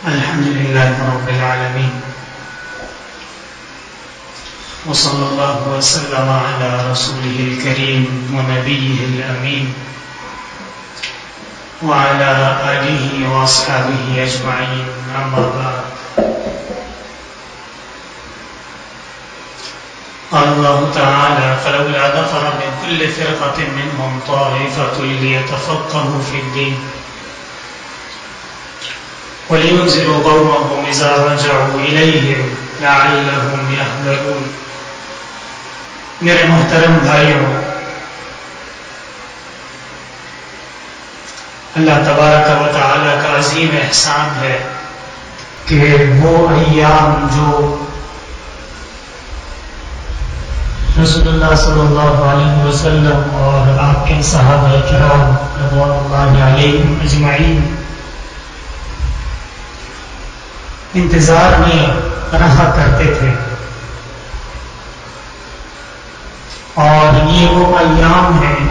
الحمد لله رب العالمين وصلى الله وسلم على رسوله الكريم ونبيه الأمين وعلى آله وأصحابه أجمعين أما بعد. قال الله تعالى: فلولا نفر من كل فرقة منهم طائفة ليتفقهوا في الدين وَلِيُنذِرُوا قَوْمَهُمْ إِذَا رَجَعُوا إِلَيْهِمْ لَعَلَّهُمْ يَحْذَرُونَ. میرے محترم بھائیوں، اللہ تبارک و تعالی کا عظیم احسان ہے کہ وہ ایام جو رسول اللہ صلی اللہ علیہ وسلم اور آپ کے صحابہ کرام رضوان اللہ علیہم اجمعین انتظار میں رہا کرتے تھے، اور یہ وہ ایام ہیں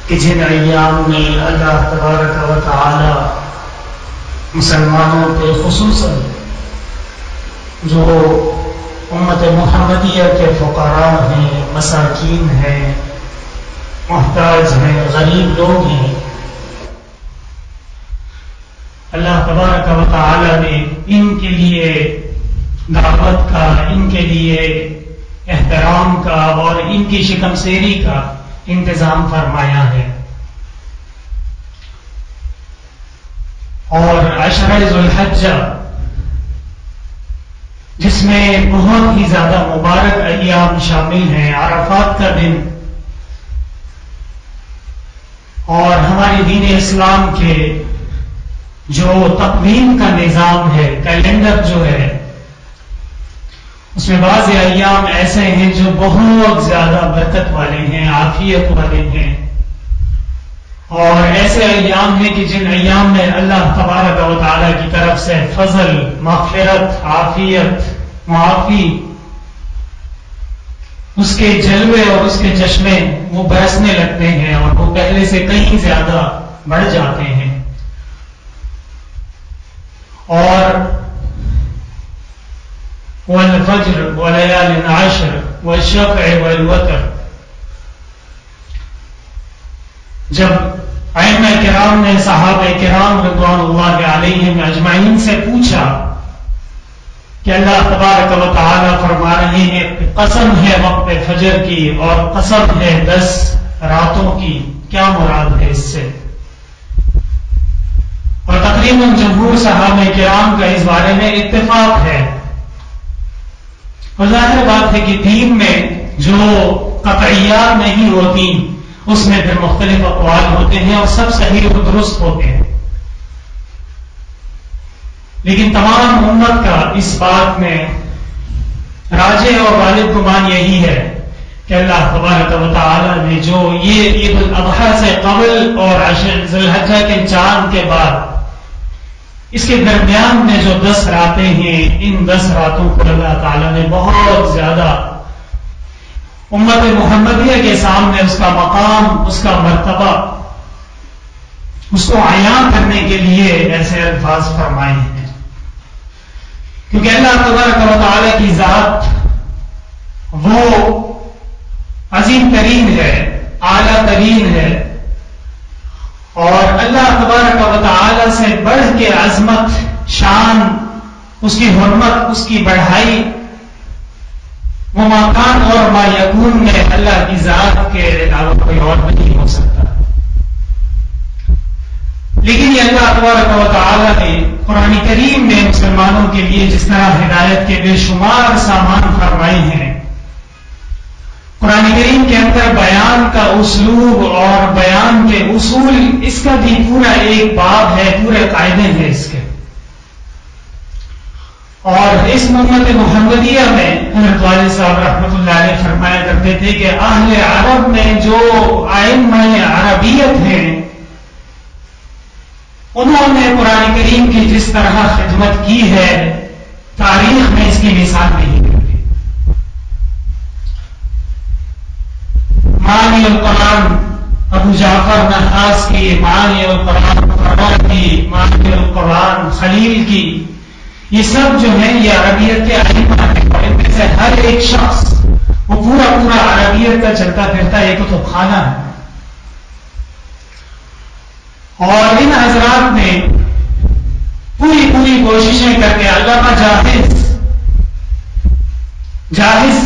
کہ جن ایام میں اللہ تبارک و تعالی مسلمانوں پہ خصوصاً جو امت محمدیہ کے فقراء ہیں، مساکین ہیں، محتاج ہیں، غریب لوگ ہیں، اللہ تبارک و تعالی نے ان کے لیے دعوت کا، ان کے لیے احترام کا اور ان کی شکم سیری کا انتظام فرمایا ہے. اور عشرہ ذو الحجہ، جس میں بہت ہی زیادہ مبارک ایام شامل ہیں، عرفات کا دن اور ہمارے دین اسلام کے جو تقویم کا نظام ہے، کیلنڈر جو ہے، اس میں بعض ایام ایسے ہیں جو بہت زیادہ برکت والے ہیں، عافیت والے ہیں، اور ایسے ایام ہیں کہ جن ایام میں اللہ تبارک و تعالی کی طرف سے فضل، مغفرت، عافیت، معافی، اس کے جلوے اور اس کے چشمے وہ برسنے لگتے ہیں اور وہ پہلے سے کہیں زیادہ بڑھ جاتے ہیں. اور والفجر وليال عشر والشفع والوتر، جب ائمہ کرام نے صحابہ کرام رضوان اللہ علیہم اجمعین سے پوچھا کہ اللہ تبارک و تعالی فرما رہے ہیں قسم ہے وقت فجر کی اور قسم ہے 10 راتوں کی، کیا مراد ہے اس سے؟ اور تقریباً جمہور صحابہ کرام کا اس بارے میں اتفاق ہے. اور ظاہر بات ہے کہ دین میں جو قطعیات نہیں ہوتی اس میں پھر مختلف اقوال ہوتے ہیں اور سب صحیح و درست ہوتے ہیں، لیکن تمام امت کا اس بات میں راجح اور غالب گمان یہی ہے کہ اللہ تبارک و تعالی نے جو یہ عید الاضحیٰ سے قبل اور عشر ذی الحجہ کے چاند کے بعد اس کے درمیان میں جو 10 راتیں ہیں، ان 10 راتوں کو اللہ تعالیٰ نے بہت زیادہ امت محمدیہ کے سامنے اس کا مقام، اس کا مرتبہ، اس کو عیاں کرنے کے لیے ایسے الفاظ فرمائے ہیں، کیونکہ اللہ تبارک و تعالیٰ کی ذات وہ عظیم ترین ہے، اعلیٰ ترین ہے، اور اللہ تبارک و تعالی سے بڑھ کے عظمت، شان، اس کی حرمت، اس کی بڑھائی وہ مکان اور ما یکون میں اللہ کی ذات کے علاوہ کوئی اور نہیں ہو سکتا. لیکن یہ اللہ تبارک و تعالی نے قرآن کریم میں مسلمانوں کے لیے جس طرح ہدایت کے بے شمار سامان فرمائے ہیں، قرآن کریم کے اندر بیان کا اسلوب اور بیان کے اصول، اس کا بھی پورا ایک باب ہے، پورے قاعدے ہیں اس کے. اور اس امت محمدیہ میں حضرت والد صاحب رحمۃ اللہ علیہ فرمایا کرتے تھے کہ اہل عرب میں جو ائمہ عربیت ہیں، انہوں نے قرآن کریم کی جس طرح خدمت کی ہے تاریخ میں اس کی مثال نہیں ملتی. معانی القرآن ابو جعفر نحاس کی، معانی القرآن فرار کی، ماہر القرآن، خلیل کی، یہ سب جو ہیں یہ عربیت کے ائمہ ہیں، اور ان میں سے ہر ایک شخص وہ پورا عربیت کا چلتا پھرتا ایک کتب خانہ ہے. اور ان حضرات نے پوری کوششیں کر کے علامہ جاہز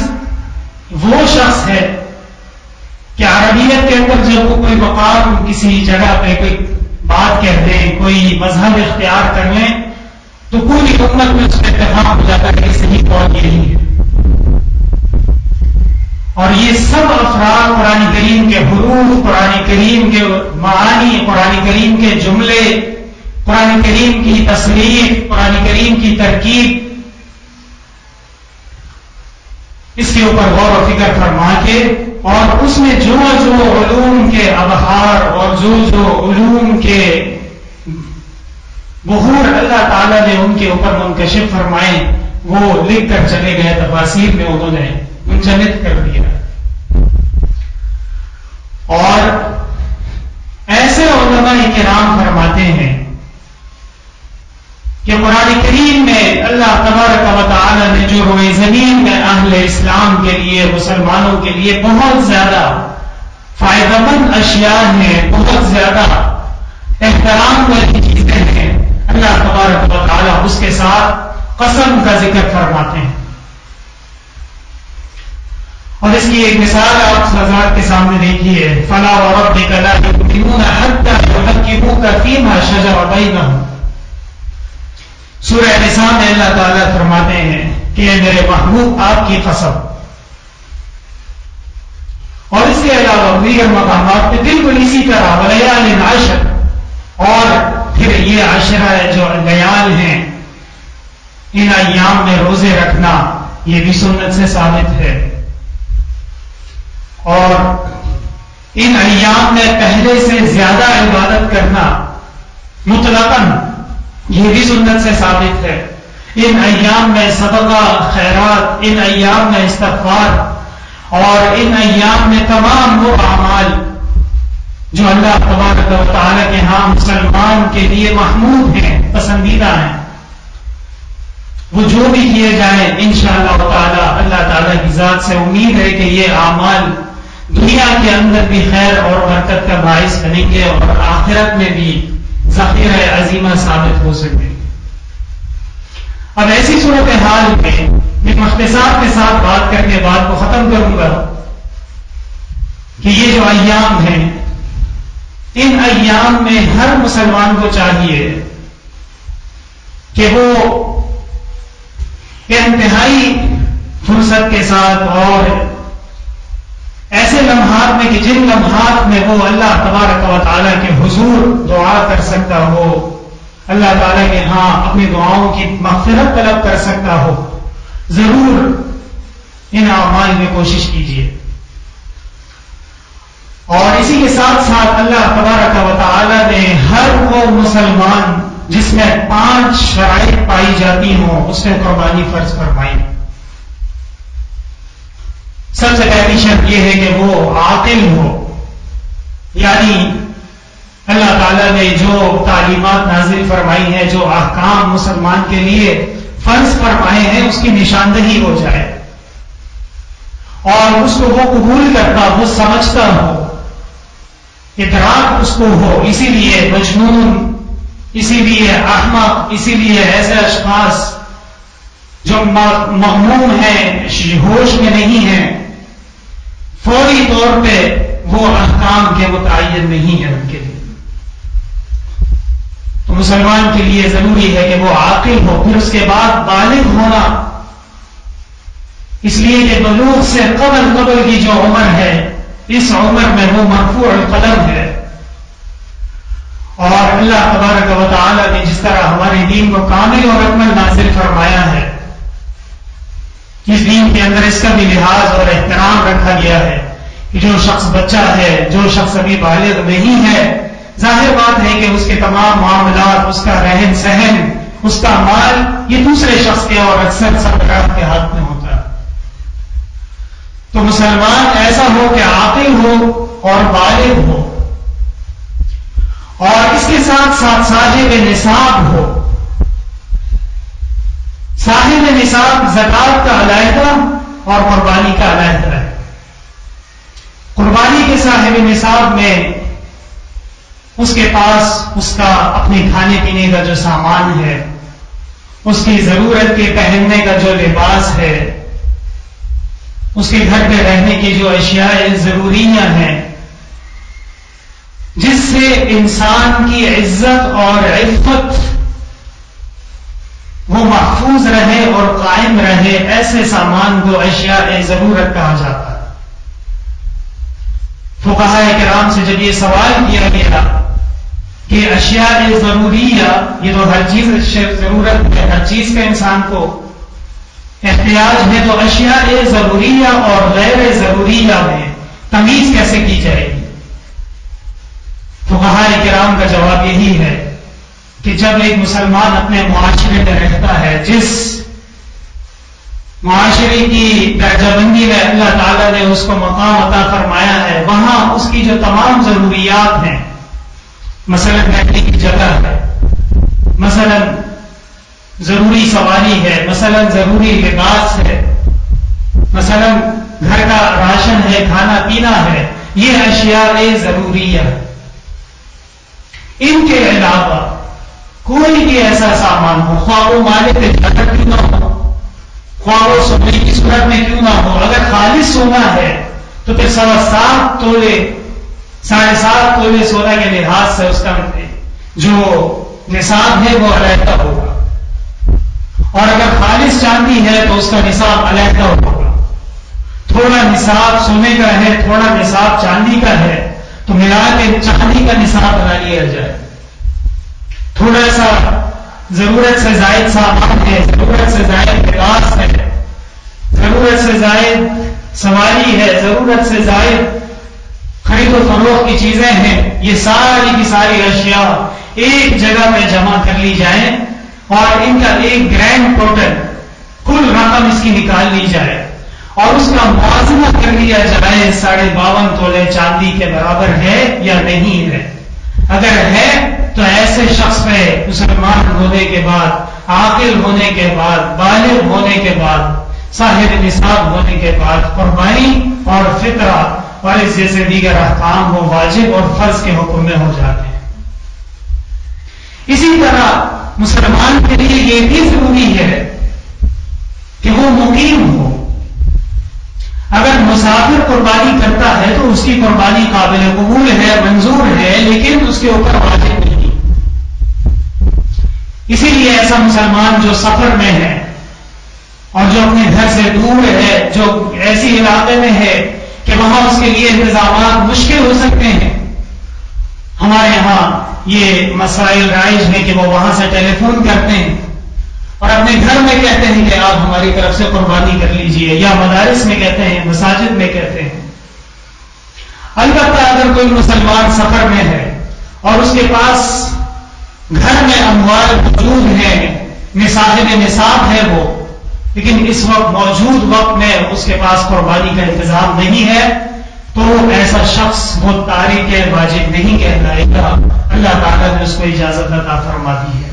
وہ شخص ہے کہ عربیت کے اندر جب وہ کوئی مقام کسی جگہ پہ کوئی بات کہہ دیں، کوئی مذہب اختیار کر لیں، تو پوری امت میں اس کا اتفاق ہو جاتا ہے کہ صحیح قول یہی ہے. اور یہ سب افراد قرآن کریم کے حروف، قرآن کریم کے معانی، قرآن کریم کے جملے، قرآن کریم کی تصریف، قرآن کریم کی ترکیب، اس کے اوپر غور و فکر فرما کے اور اس میں جو علوم کے ابحار اور جو علوم کے بحور اللہ تعالیٰ نے ان کے اوپر منکشف فرمائے وہ لکھ کر چلے گئے. تفاسیر میں انہوں نے منجمد کر دیا. اور ایسے علماء کرام فرماتے ہیں کہ قرآن کریم میں اللہ تبارک و تعالی نے جو روئے زمین میں اہل اسلام کے لیے، مسلمانوں کے لیے بہت زیادہ فائدہ مند اشیاء ہیں، بہت زیادہ احترام والی چیزیں ہیں، اللہ تبارک و تعالی اس کے ساتھ قسم کا ذکر فرماتے ہیں. اور اس کی ایک مثال آپ حضرات کے سامنے دیکھیے، فلا وربک لا یؤمنون حتی یحکموک فیما شجر بینہم. سورہ نساء میں اللہ تعالیٰ فرماتے ہیں کہ اے میرے محبوب آپ کی قسم. اور اس کے علاوہ دیگر مقامات پہ بالکل اسی طرح ولیال عشر، اور پھر یہ عشرہ جو لیال ہیں ان ایام میں روزے رکھنا یہ بھی سنت سے ثابت ہے. اور ان ایام میں پہلے سے زیادہ عبادت کرنا مطلقاً یہ بھی سنت سے ثابت ہے. ان ایام میں صدقہ خیرات، ان ایام میں استغفار، اور ان ایام میں تمام وہ اعمال جو اللہ تبارک و تعالیٰ کے ہاں مسلمان کے لیے محمود ہیں، پسندیدہ ہیں، وہ جو بھی کیے جائیں انشاءاللہ تعالیٰ اللہ تعالیٰ کی ذات سے امید ہے کہ یہ اعمال دنیا کے اندر بھی خیر اور برکت کا باعث بنیں گے اور آخرت میں بھی ذخیرہ عظیمہ ثابت ہو سکے. اب ایسی صورتحال میں میں اختصار کے ساتھ بات کر کے بات کو ختم کروں گا کہ یہ جو ایام ہیں، ان ایام میں ہر مسلمان کو چاہیے کہ وہ انتہائی فرصت کے ساتھ اور ایسے لمحات میں کہ جن لمحات میں وہ اللہ تبارک و تعالیٰ کے حضور دعا کر سکتا ہو، اللہ تعالیٰ کے ہاں اپنی دعاؤں کی مغفرت طلب کر سکتا ہو، ضرور ان اعمال میں کوشش کیجیے. اور اسی کے ساتھ ساتھ اللہ تبارک و تعالیٰ نے ہر وہ مسلمان جس میں 5 شرائط پائی جاتی ہوں اس میں قربانی فرض فرمائی. سب سے پہلی شرط یہ ہے کہ وہ عاقل ہو، یعنی اللہ تعالیٰ نے جو تعلیمات نازل فرمائی ہیں، جو احکام مسلمان کے لیے فرض فرمائے ہیں، اس کی نشاندہی ہو جائے اور اس کو وہ قبول کرتا، وہ سمجھتا ہو، ادراک اس کو ہو. اسی لیے مجنون، اسی لیے احمق، اسی لیے ایسے اشخاص جو مغموم ہیں، ہوش میں نہیں ہیں، فوری طور پہ وہ احکام کے متعین نہیں ہے ان کے لیے. تو مسلمان کے لیے ضروری ہے کہ وہ عاقل ہو. پھر اس کے بعد بالغ ہونا، اس لیے کہ بلوغ سے قبل کی جو عمر ہے، اس عمر میں وہ مرفوع القلم ہے. اور اللہ تبارک و تعالیٰ نے جس طرح ہمارے دین کو کامل اور اکمل نازل فرمایا ہے، اس دین کے اندر اس کا بھی لحاظ اور احترام رکھا گیا ہے کہ جو شخص بچہ ہے، جو شخص ابھی بالغ نہیں ہے، ظاہر بات ہے کہ اس کے تمام معاملات، اس کا رہن سہن، اس کا مال یہ دوسرے شخص کے اور اکثر سرکار کے ہاتھ میں ہوتا ہے. تو مسلمان ایسا ہو کہ عاقل ہو اور بالغ ہو. اور اس کے ساتھ ساتھ صاحب نصاب ہو. صاحب نصاب زکات کا علیحدہ اور قربانی کا علیحدہ ہے. قربانی کے صاحب نصاب میں اس کے پاس اس کا اپنے کھانے پینے کا جو سامان ہے، اس کی ضرورت کے پہننے کا جو لباس ہے، اس کے گھر پہ رہنے کی جو اشیاء ضروریاں ہیں، جس سے انسان کی عزت اور عفت وہ محفوظ رہے اور قائم رہے، ایسے سامان کو اشیاء ضرورت کہا جاتا ہے. فقہاء کرام سے جب یہ سوال کیا گیا کہ اشیاء ضروریہ، یہ تو ہر چیز ضرورت ہے، ہر چیز کا انسان کو احتیاج ہے، تو اشیاء ضروریہ اور غیر ضروریہ میں تمیز کیسے کی جائے گی؟ فقہاء کرام کا جواب یہی ہے کہ جب ایک مسلمان اپنے معاشرے میں رہتا ہے، جس معاشرے کی درجہ بندی میں اللہ تعالیٰ نے اس کو مقام عطا فرمایا ہے، وہاں اس کی جو تمام ضروریات ہیں، مثلا رہنے کی جگہ ہے، مثلا ضروری سواری ہے، مثلا ضروری لباس ہے، مثلا گھر کا راشن ہے، کھانا پینا ہے، یہ اشیاء ضروریہ ہے. ان کے علاوہ کوئی بھی ایسا سامان ہو، خواہ وہ مال تجارت کیوں نہ ہو، خواہ وہ سونے کی صورت میں کیوں نہ ہو، اگر خالص سونا ہے تو پھر 7.25 تولے 7.5 تولے سونا کے لحاظ سے اس کا جو نصاب ہے وہ علیحدہ ہوگا، اور اگر خالص چاندی ہے تو اس کا نصاب علیحدہ ہوگا. تھوڑا نصاب سونے کا ہے، تھوڑا نصاب چاندی کا ہے، تو ملا کے چاندی کا نصاب بنا لیا جائے. تھوڑا سا ضرورت سے زائد سامان ہے، ضرورت سے زائد لباس ہے، ضرورت سے زائد سواری ہے، ضرورت سے زائد خرید و فروخت کی چیزیں ہیں، یہ ساری کی ساری اشیاء ایک جگہ پہ جمع کر لی جائیں اور ان کا ایک گرینڈ ٹوٹل کل رقم اس کی نکال لی جائے اور اس کا موازنہ کر لیا جائے 52.5 تولے چاندی کے برابر ہے یا نہیں ہے. اگر ہے تو ایسے شخص پہ مسلمان ہونے کے بعد، عاقل ہونے کے بعد، بالغ ہونے کے بعد، صاحب نصاب ہونے کے بعد قربانی اور فطرہ اور اس جیسے دیگر احکام وہ واجب اور فرض کے حکم میں ہو جاتے ہیں. اسی طرح مسلمان کے لیے یہ بھی ضروری ہے کہ وہ مقیم ہو. اگر مسافر قربانی کرتا ہے تو اس کی قربانی قابل قبول ہے، منظور ہے، لیکن اس کے اوپر واجب نہیں. اسی لیے ایسا مسلمان جو سفر میں ہے اور جو اپنے گھر سے دور ہے، جو ایسی علاقے میں ہے کہ وہاں اس کے لیے انتظامات مشکل ہو سکتے ہیں، ہمارے یہاں یہ مسائل رائج ہیں کہ وہ وہاں سے ٹیلی فون کرتے ہیں اور اپنے گھر میں کہتے ہیں کہ آپ ہماری طرف سے قربانی کر لیجئے، یا مدارس میں کہتے ہیں، مساجد میں کہتے ہیں. البتہ اگر کوئی مسلمان سفر میں ہے اور اس کے پاس گھر میں اموال موجود ہیں، صاحب نصاب ہے وہ، لیکن اس وقت موجود وقت میں اس کے پاس قربانی کا انتظام نہیں ہے، تو ایسا شخص وہ تارک واجب نہیں کہلائے گا. اللہ تعالیٰ نے اس کو اجازت عطا فرما دی ہے.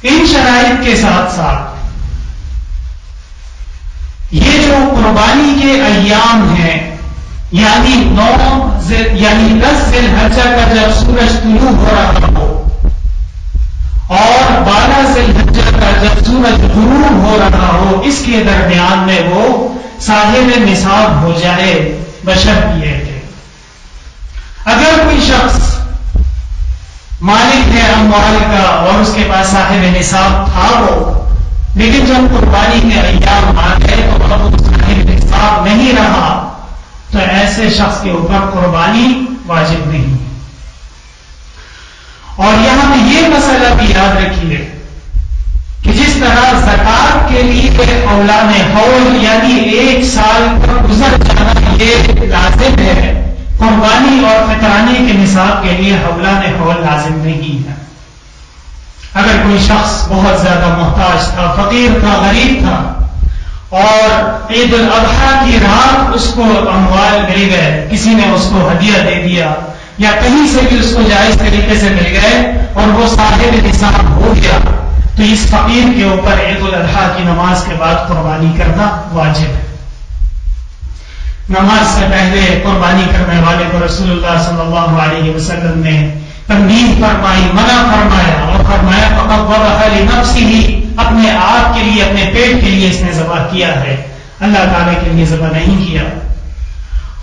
ان شرائط کے ساتھ ساتھ یہ جو قربانی کے ایام ہیں، یعنی 10 ذی الحجہ کا جب سورج طلوع ہو رہا ہو اور 12 ذی الحجہ کا جب سورج غروب ہو رہا ہو، اس کے درمیان میں وہ صاحب نصاب ہو جائے، بشرط یہ ہے اگر کوئی شخص مالک ہے اموال کا اور اس کے پاس صاحب نصاب تھا وہ، لیکن جب قربانی کے ایام آ گئے تو اب وہ صاحب نصاب نہیں رہا، تو ایسے شخص کے اوپر قربانی واجب نہیں. اور یہاں پہ یہ مسئلہ بھی یاد رکھیے کہ جس طرح زکات کے لیے اولان حول یعنی 1 سال پر گزر جانا یہ لازم ہے، قربانی اور فطرانے کے نصاب کے لیے اولان حول لازم نہیں ہے. اگر کوئی شخص بہت زیادہ محتاج تھا، فقیر تھا، غریب تھا اور عید الاضحیٰ کی رات اس کو اموال مل گئے، کسی نے اس کو ہدیہ دے دیا، یا کہیں سے بھی اس کو جائز طریقے سے مل گئے اور وہ صاحب نصاب ہو گیا تو اس فقیر کے اوپر عید الاضحیٰ کی نماز کے بعد قربانی کرنا واجب ہے. نماز سے پہلے قربانی کرنے والے کو رسول اللہ صلی اللہ علیہ وسلم نے تنبیہ فرمائی، منع فرمایا اور فرمایا فقط وضع لنفسه، اپنے آپ کے لیے اپنے پیٹ کے لیے اس نے ذبح کیا ہے، اللہ تعالی کے لیے ذبح نہیں کیا.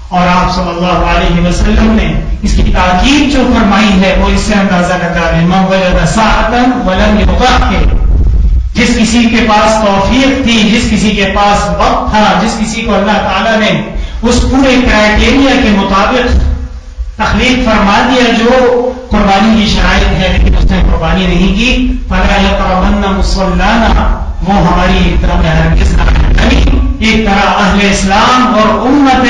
اور آپ صلی اللہ علیہ وسلم نے اس کی تاکید جو فرمائی ہے وہ اس سے اندازہ لگا لیں من وجد ساعة ولم يضحك، جس کسی کے پاس توفیق تھی، جس کسی کے پاس وقت تھا، جس کسی کو اللہ تعالیٰ نے اس پورے کرائٹیریا کے مطابق تخلیق فرما دیا جو قربانی کی شرائط ہے لیکن اس نے قربانی نہیں کی، فلا يقربن مصلانا، وہ ہماری طرف ہرگز نہ آئے. ایک طرح اہل اسلام اور امت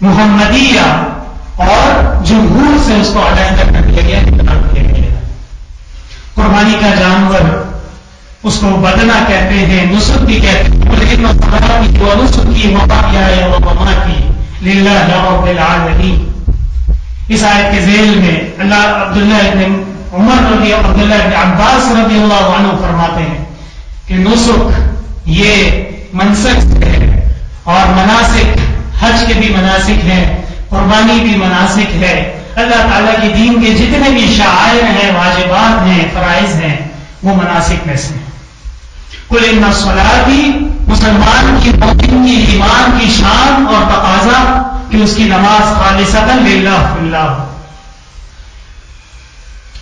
محمدیہ اور جمہور سے اس کو علیحدہ کر دیا گیا، انتخاب کیا گیا. قربانی کا جانور اس کو بدنا کہتے ہیں، نسک بھی کہتے ہیں، لیکن نسک کی وفایہ و مماتی للہ رب العالمین. اس آیت کے ذیل میں اللہ عبداللہ ابن عبداللہ ابن عباس رضی اللہ عنہ فرماتے ہیں کہ نسک یہ منسک ہے اور مناسک، حج کے بھی مناسک ہیں، قربانی بھی مناسک ہے. اللہ تعالیٰ کی دین کے جتنے بھی شعائر ہیں، واجبات ہیں، فرائض ہیں، وہ مناسک میں سے ہیں. قل ان الصلاۃ، مسلمان کی مومن کی ایمان کی شان اور تقاضا کہ اس کی نماز خالصۃ للہ فی اللہ.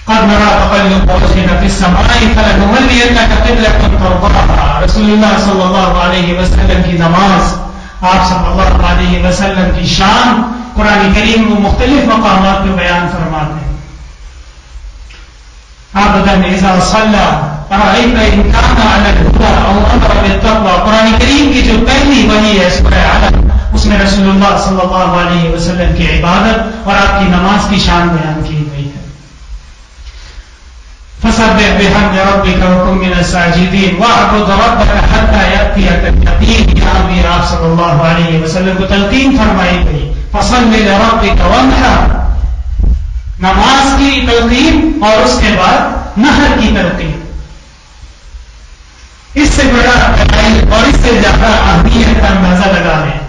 قد نرى تقلب وجهك في السماء فلنولينك قبلة ترضاها. رسول اللہ صلی اللہ علیہ وسلم کی نماز، آپ صلی اللہ علیہ وسلم کی شان قرآن کریم کو مختلف مقامات پہ بیان فرماتے ہیں. عبداً اذا صلی ارأیت ان کان علی الہدی او امر بالتقوی، قرآن کریم کی جو پہلی وحی ہے سورہ علق، اس میں رسول اللہ صلی اللہ علیہ وسلم کی عبادت اور آپ کی نماز کی شان بیان کی گئی ہے. فسبح بحمد ربك وكن من الساجدين واعبد ربك حتى يأتيك اليقين. یہاں بھی آپ صلی اللہ علیہ وسلم کو تلقین فرمائی گئی فصل لربك وانحر، نماز کی تلقین اور اس کے بعد نحر کی تلقین. اس سے بڑا دلائل اور اس سے زیادہ اہمیت کا اندازہ لگا لیں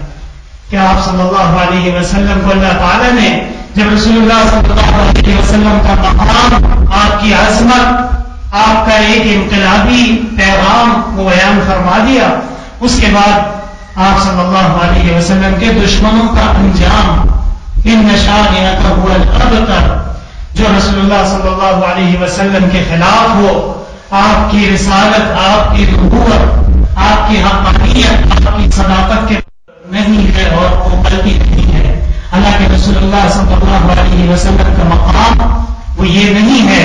کہ آپ صلی اللہ علیہ وسلم کو اللہ تعالیٰ نے جب رسول اللہ صلی اللہ علیہ وسلم کا مقام، آپ کی عظمت، آپ کا ایک انقلابی پیغام وہ بیان فرما دیا، اس کے بعد آپ صلی اللہ علیہ وسلم کے دشمنوں کا انجام، ان شانئک هو الابتر، جو رسول اللہ صلی اللہ علیہ وسلم کے خلاف ہو، آپ کی رسالت، آپ کی نبوت، آپ کی حقانیت، آپ کی صداقت کے نہیں ہے اور وہ غلطی نہیں ہے. اللہ کے رسول اللہ صلی اللہ علیہ وسلم کا مقام وہ یہ نہیں ہے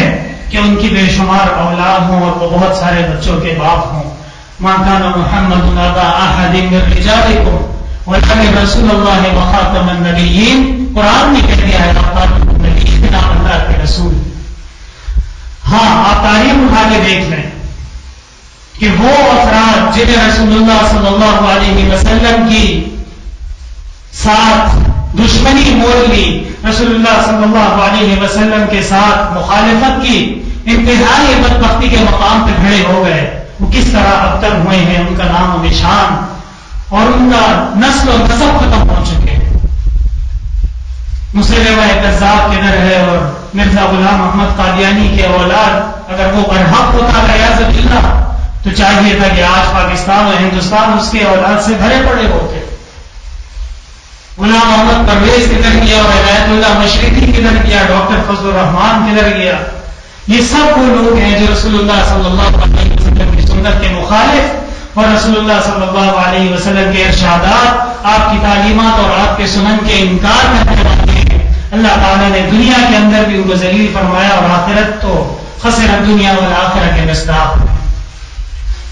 کہ ان کی بے شمار اولاد ہوں اور وہ بہت سارے بچوں کے باپ ہوں. ما كان محمد ابا احد من رجالكم ولكن رسول اللہ وخاتم النبیین. قرآن نے کہہ دیا ہے خاتم النبیین، اللہ کے رسول. ہاں آپ تاریخ اٹھا کے دیکھ لیں کہ وہ افراد جنہیں رسول اللہ صلی اللہ علیہ وسلم کی ساتھ دشمنی مول لی، رسول اللہ صلی اللہ علیہ وسلم کے ساتھ مخالفت کی، انتہائی بدبختی کے مقام پہ کھڑے ہو گئے، وہ کس طرح ابتر ہوئے ہیں، ان کا نام و نشان اور ان کا نسل و نسب ختم ہو چکے ہیں. مسلمہ کذاب کدھر ہے اور مرزا غلام احمد قادیانی کے اولاد اگر وہ برحق ہوتا عیاذ باللہ تو چاہیے تھا کہ آج پاکستان اور ہندوستان اس کے اولاد سے بھرے پڑے ہوتے. غلام محمد پرویز کدھر گیا اور عنایت اللہ مشرقی کدھر گیا، ڈاکٹر فضل الرحمان کدھر گیا؟ یہ سب وہ لوگ ہیں جو رسول اللہ صلی اللہ علیہ وسلم کی سنت کے مخالف اور رسول اللہ صلی اللہ علیہ وسلم کے ارشادات، آپ کی تعلیمات اور آپ کے سنن کے انکار کرنے والے ہیں. اللہ تعالیٰ نے دنیا کے اندر بھی ان کو ذلیل فرمایا اور آخرت تو خسر دنیا والآخرہ کے مصداق ہے.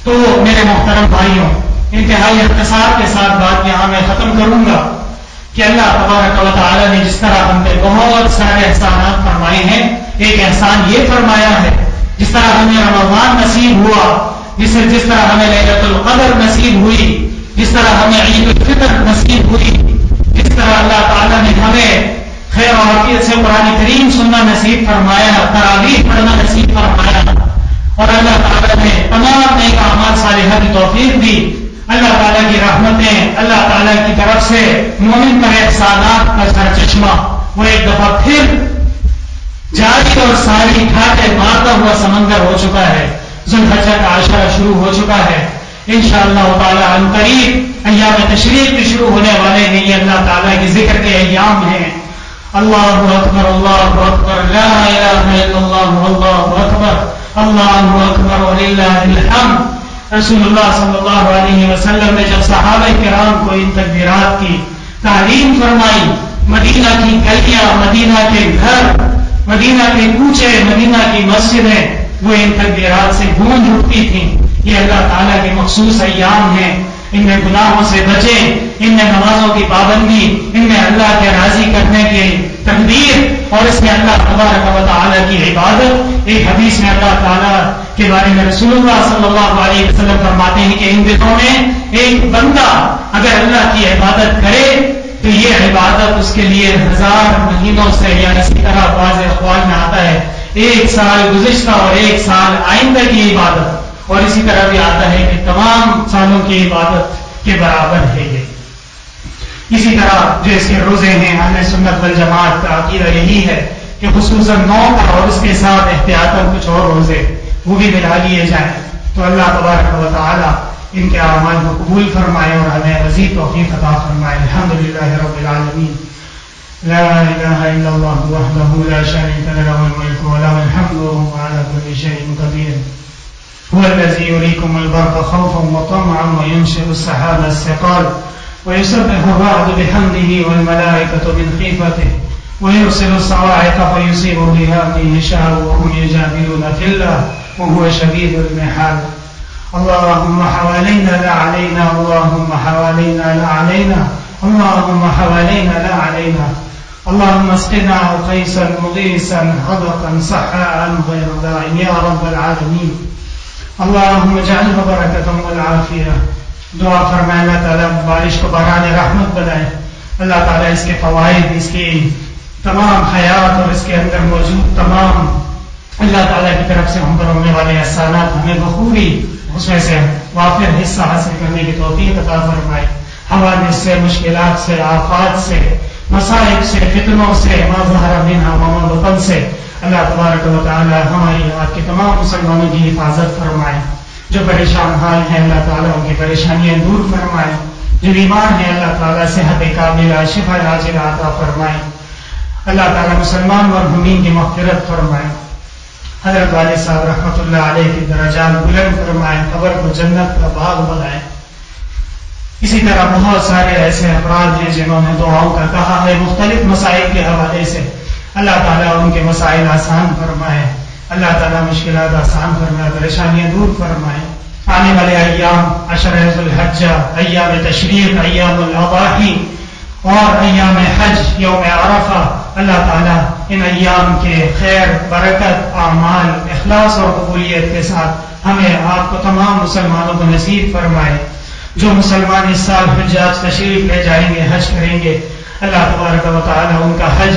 تو میرے محترم بھائیوں، انتہائی اختصار کے ساتھ بات یہاں میں ختم کروں گا کہ اللہ تبارک و تعالیٰ نے جس طرح ہم نے بہت سارے احسانات فرمائے ہیں، ایک احسان یہ فرمایا ہے جس طرح ہمیں رمضان نصیب ہوا، جس طرح ہمیں لیلۃ القدر نصیب ہوئی، جس طرح ہمیں عید الفطر نصیب ہوئی، جس طرح اللہ تعالیٰ نے ہمیں خیر و عافیت سے قرآن کریم سننا نصیب فرمایا، تراویح پڑھنا نصیب فرمایا، اور اللہ تعالیٰ نے تمام نیک اعمال صالحہ کی توفیق دی۔ اللہ تعالیٰ کی رحمتیں، اللہ تعالیٰ کی طرف سے مومن پر احسانات کا سرچشمہ وہ ایک دفعہ پھر جاری اور ساری ٹھاٹے مارتا ہوا سمندر ہو چکا ہے۔ ذوالحجہ کا عشرہ شروع ہو چکا ہے، انشاءاللہ تعالیٰ عن قریب ایام تشریق بھی شروع ہونے والے ہیں۔ یہ اللہ تعالیٰ کے ذکر کے ایام ہیں۔ اللہ اکبر، اللہ اکبر، لا الہ الا اللہ، اللہ اکبر، اللہ اکبر وللہ الحمد۔ رسول اللہ صلی اللہ علیہ وسلم نے جب صحابہ کرام کو ان تکبیرات کی تعلیم فرمائی، مدینہ کی گلیاں، مدینہ کے گھر، مدینہ کے کوچے، مدینہ کی مسجدیں وہ ان تکبیرات سے گونج اٹھتی تھیں۔ یہ اللہ تعالیٰ کے مخصوص ایام ہیں، ان میں گناہوں سے بچیں، ان میں نمازوں کی پابندی، ان میں اللہ کے راضی کرنے کی تقدیر، اور اس میں اللہ تبارک و تعالیٰ کی عبادت۔ ایک حدیث میں اللہ تعالیٰ کے بارے میں رسول اللہ صلی اللہ علیہ وسلم فرماتے ہیں کہ ان دنوں میں ایک بندہ اگر اللہ کی عبادت کرے تو یہ عبادت اس کے لیے 1000 مہینوں سے، یا اسی طرح بعض اقوال میں آتا ہے 1 سال گزشتہ اور 1 سال آئندہ کی عبادت، اور اسی طرح بھی آتا ہے کہ تمام سالوں کی عبادت کے برابر ہے یہ۔ اسی طرح جو اس کے روزے ہیں، اہل سنت والجماعت کا عقیدہ یہی ہے کہ خصوصاً 9 اور اس کے ساتھ احتیاطاً کچھ اور روزے وہ بھی ملا لیے جائیں، تو اللہ تبارک و تعالی ان کے اعمال کو قبول فرمائے اور ہمیں مزید توفیق عطا فرمائے۔ الحمدللہ رب العالمین، لا الہ الا اللہ وحدہ لا شریک لہ، لہ الملک و لہ الحمد وهو علی کل شیء قدیر۔ هو الذی یریکم البرق خوفا وطمعا وینشئ السحاب الثقال ويسبح الرعد بحمده والملائكة من خيفته ويرسل الصواعق فيصيب بها من يشاء وهم يجادلون في الله وهو شديد المحال۔ اللهم حوالينا لا علينا، اللهم حوالينا لا علينا، اللهم حوالينا لا علينا، اللهم اسقنا غيثا مغيثا غدقا سحاء غير ضار يا رب العالمين، اللهم اجعله بركة والعافية۔ دعا فرمائے اللہ تعالیٰ بارش کو باران رحمت بنائے، اللہ تعالیٰ اس کے فوائد، اس کی تمام حیات اور اس کے اندر موجود تمام اللہ تعالیٰ کی طرف سے ہم پر ہونے والے احسانات ہمیں بخوبی اس میں سے وافر حصہ حاصل کرنے کی توفیق عطا فرمائے۔ حوادث سے، مشکلات سے، آفات سے، مصائب سے، فتنوں سے، ما ظہر منہا وما بطن سے اللہ تبارک و تعالیٰ ہماری آپ کے تمام مسلمانوں کی حفاظت فرمائے۔ جو پریشان حال ہیں اللہ تعالیٰ ان کی پریشانیاں دور فرمائے، جو بیمار ہیں اللہ تعالیٰ صحت کاملہ، شفا عاجلہ عطا فرمائے۔ اللہ تعالیٰ مسلمان مرحومین کی مغفرت فرمائے، حضرت والد صاحب رحمۃ اللہ علیہ کی درجات بلند فرمائے، قبر کو جنت کا باغ بنائے۔ اسی طرح بہت سارے ایسے افراد ہیں جنہوں نے دعاؤں کا کہا ہے مختلف مسائل کے حوالے سے، اللہ تعالیٰ ان کے مسائل آسان فرمائے، اللہ تعالیٰ مشکلات آسان فرمائے، پریشانیاں دور فرمائے۔ آنے والے ایام عشرہ ذوالحجہ، ایام تشریق، ایام الاضاحی اور ایام حج، یوم عرفہ، اللہ تعالیٰ ان ایام کے خیر، برکت، اعمال، اخلاص اور قبولیت کے ساتھ ہمیں آپ کو تمام مسلمانوں کو نصیب فرمائے۔ جو مسلمان اس سال حجاج تشریف لے جائیں گے، حج کریں گے، اللہ تبارک و تعالیٰ ان کا حج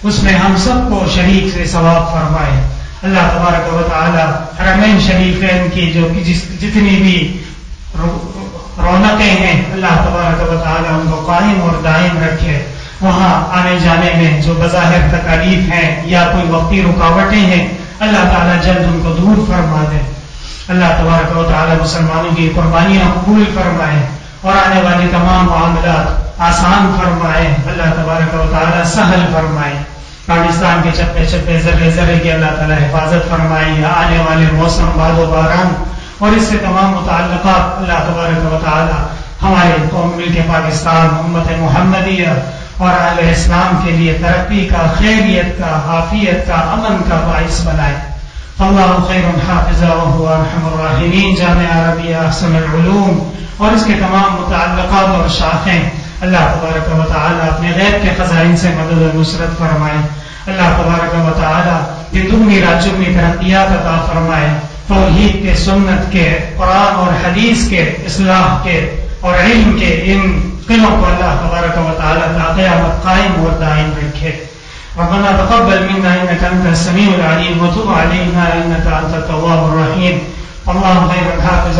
اس میں ہم سب کو شریک سے ثواب فرمائے۔ اللہ تبارک و تعالی حرمین شریفین کی جو جتنی بھی رونقیں ہیں اللہ تبارک و تعالی ان کو قائم اور دائم رکھے۔ وہاں آنے جانے میں جو بظاہر تکالیف ہیں یا کوئی وقتی رکاوٹیں ہیں اللہ تعالیٰ جلد ان کو دور فرما دے۔ اللہ تبارک و تعالی مسلمانوں کی قربانیاں قبول فرمائے اور آنے والی تمام معاملات آسان فرمائے، اللہ تبارک و تعالی سہل فرمائے۔ پاکستان کے چپے چپے ذرے ذرے کی اللہ تعالی حفاظت فرمائے۔ آنے والے موسم باد و باران اور اس سے تمام متعلقات اللہ تبارک و تعالی ہمارے قوم ملک پاکستان، امت محمدیہ اور اہل اسلام کے لیے ترقی کا، خیریت کا، عافیت کا، امن کا باعث بنائے۔ اللہ خیر حافظہ وهو ارحم الراحمین۔ جامعہ عربیہ احسن العلوم اور اس کے تمام متعلقات اور شاخیں اللہ تبارک و تعالی اپنے غیب کے خزائن سے مدد و نصرت فرمائے۔ اللہ تبارک و تعالی یہ دگنی رات چگنی ترقیات عطا فرمائے۔ توحید کے، سنت کے، قرآن اور حدیث کے، اصلاح کے اور علم کے ان قلعوں کو اللہ تبارک و تعالی تا قیامت قائم اور دائم رکھے۔ ربنا تقبل منا إنك أنت السميع العليم وتب علينا إنك أنت التواب الرحيم. الله خير الحافظ